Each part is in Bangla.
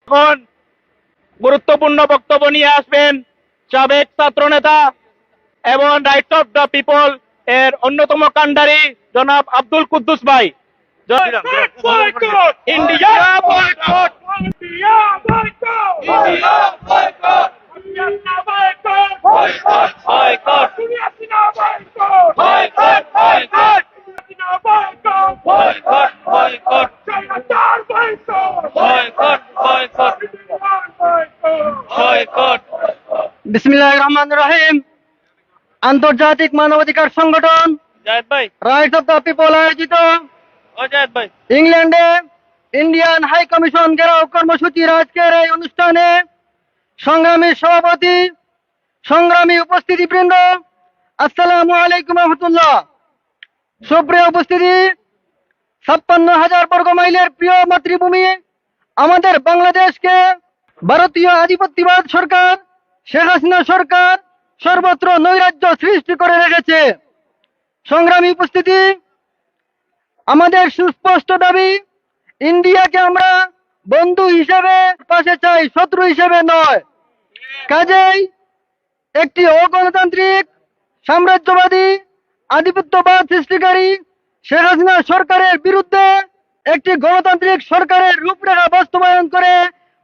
এখন গুরুত্বপূর্ণ বক্তব্য নিয়ে আসবেন সাবেক ছাত্রনেতা এবং রাইটস অফ দ্য পিপল এর অন্যতম কাণ্ডারি জনাব আব্দুল কুদ্দুস ভাই। India boycott, India boycott, India boycott, boycott, boycott, boycott, boycott, boycott, boycott, boycott, boycott, boycott. বিসমিল্লাহির রহমানির রহিম। আন্তর্জাতিক মানবাধিকার সংগঠন জায়েদ ভাই, রাইটস অফ দ্য পিপল আয়োজিত ও জায়েদ ভাই, ইংল্যান্ডে ইন্ডিয়ান হাই কমিশন ঘেরাও কর্মসূচির আজকের এই অনুষ্ঠানে সংগ্রামী সভাপতি, সংগ্রামী উপস্থিতিবৃন্দ, আসসালামু আলাইকুম রহমতুল্লাহ। সুপ্রিয় উপস্থিতি, 56,000 বর্গ মাইলের প্রিয় মাতৃভূমি আমাদের বাংলাদেশকে ভারতীয় আধিপত্যবাদ সরকার শেখ হাসিনা সরকার সর্বত্র নৈরাজ্য সৃষ্টি করে রেখেছে। সংগ্রামী উপস্থিতি, আমাদের সুস্পষ্ট দাবি, ইন্ডিয়াকে আমরা বন্ধু হিসেবে পাশে চাই, শত্রু হিসেবে নয়। কাজেই একটি অগণতান্ত্রিক সাম্রাজ্যবাদী আধিপত্যবাদ সৃষ্টিকারী শেখ হাসিনা সরকারের বিরুদ্ধে একটি গণতান্ত্রিক সরকারের রূপরেখা বাস্তবায়ন করে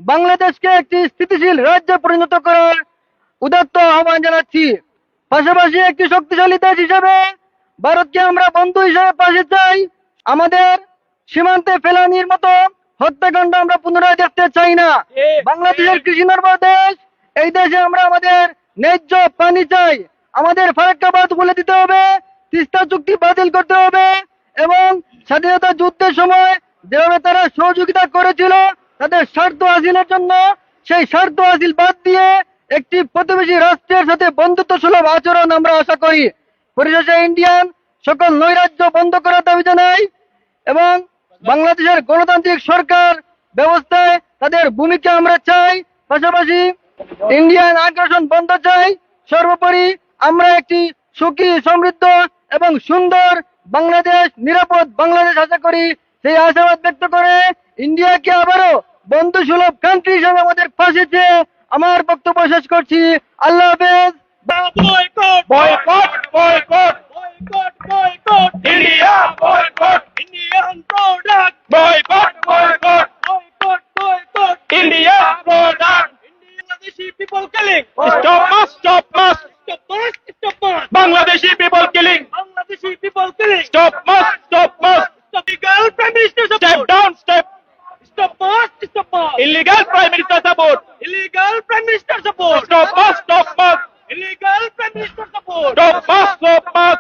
বাংলাদেশকে একটি স্থিতিশীল রাজ্যে পরিণত করার উদাত্ত আহ্বান জানাচ্ছি। পাশাপাশি একটি শক্তিশালী দেশ হিসেবে ভারতকে আমরা বন্ধু হিসেবে পাশে চাই। আমাদের সীমান্তে ফেলানির মতো হত্যাকাণ্ড আমরা পুনরায় দেখতে চাই না। বাংলাদেশের কৃষি নির্ভর দেশ, এই দেশে আমরা আমাদের ন্যায্য পানি চাই। আমাদের ফারাক্কাবাদ বলে দিতে হবে, তিস্তা চুক্তি বাতিল করতে হবে এবং স্বাধীনতা যুদ্ধের সময় যেভাবে তারা সহযোগিতা করেছিল তাদের স্বার্থ হাসিলের জন্য, সেই স্বার্থ হাসিল বাদ দিয়ে একটি প্রতিবেশী রাষ্ট্রের সাথে বন্ধুত্ব সুলভ আচরণ আমরা আশা করি। পরিশেষে ইন্ডিয়ান সকল নৈরাজ্য বন্ধ করার দাবি জানাই এবং বাংলাদেশের গণতান্ত্রিক সরকার ব্যবস্থায় তাদের ভূমিকা আমরা চাই। পাশাপাশি ইন্ডিয়ান আগ্রাসন বন্ধ চাই। সর্বোপরি আমরা একটি সুখী, সমৃদ্ধ এবং সুন্দর বাংলাদেশ, নিরাপদ বাংলাদেশ আশা করি। সেই আশাবাদ ব্যক্ত করে ইন্ডিয়াকে আবারও বন্ধু সুলভ কান্ট্রি হিসেবে আমাদের পাশে চেয়ে আমার বক্তব্য শেষ করছি। আল্লাহ হাফেজ। Boycott, boycott, boycott, boycott, boycott, India boycott, Indian product, boycott, boycott, boycott, boycott, India product, Bangladeshi people killing, stop mass, stop mass, stop mass, stop mass, Bangladeshi people killing, Bangladeshi people killing, stop mass, stop mass, stop illegal prime minister support, step down, step, stop mass, stop mass, illegal prime minister support, illegal prime minister support, stop mass, illegal prime minister support, stop mass, stop mass.